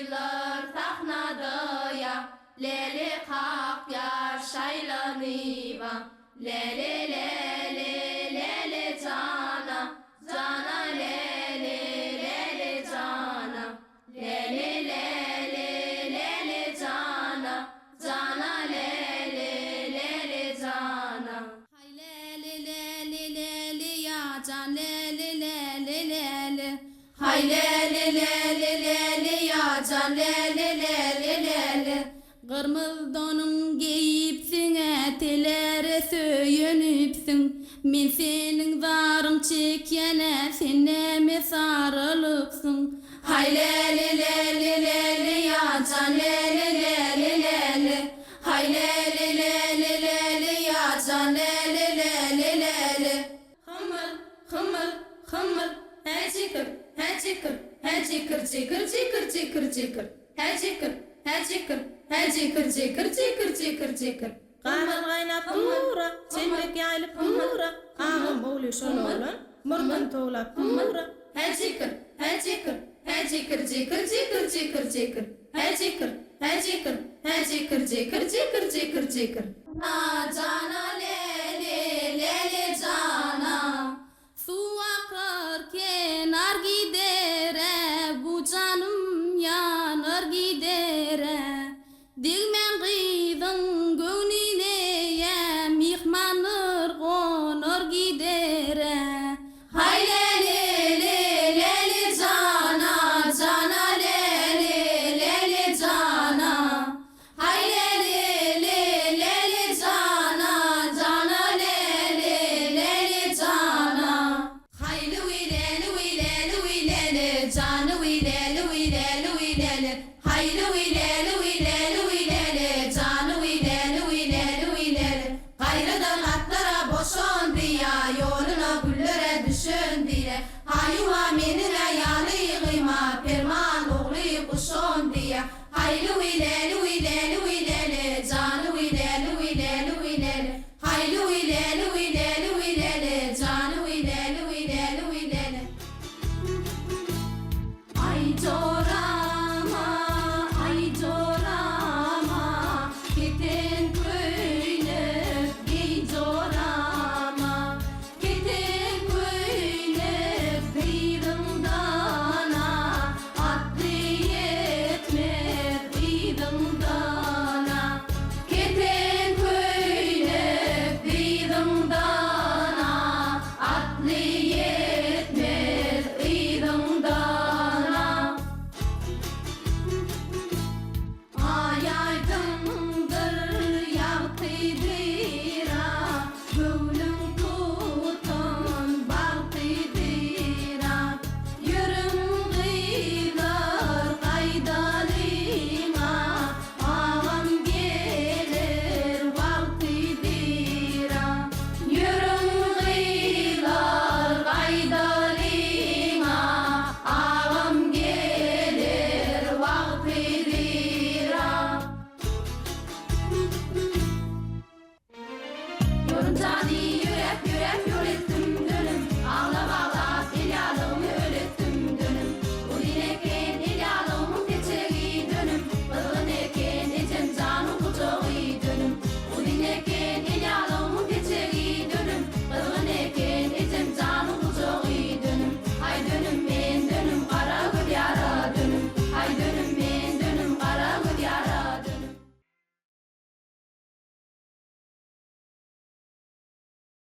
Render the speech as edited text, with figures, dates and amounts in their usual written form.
koyulur taknadıya, leli kak yar şaylanıva, leli leli leli cana, cana leli leli cana, leli leli leli cana, cana leli leli cana. Hay leli leli leli ya can leli leli leli. Hay leli leli leli ya can leli leli leli. Kırmızı donun giyipsin, etelere söyünüpsün. Men senin zarın çekene, sen neme sarılıksın. Hay leli leli leli ya can leli leli leli. Hay leli leli leli ya can leli leli leli. Hımır hımır hımır, he çıkır he çıkır he çıkır çıkır çıkır çıkır çıkır, he çıkır he çıkır he çıkır çıkır çıkır çıkır çıkır. Kahve kaynap pura, çelmek yayılıp pura, ağım boğuluyor şoğlan, mırgın toğlap pura. He çıkır he çıkır he çıkır çıkır çıkır çıkır çıkır, he çıkır he çıkır he çıkır çıkır çıkır çıkır çıkır. Na cana leli leli cana, su akar kenar gidere, bu canım yanar gidere. Dilmen kıydın gönlüne, mihmanır konur gidere. Hay leli leli cana, cana leli leli cana. Hay leli leli cana, cana leli leli cana. Hay lui leli cana, lui leli lui leli. Hay lui leli.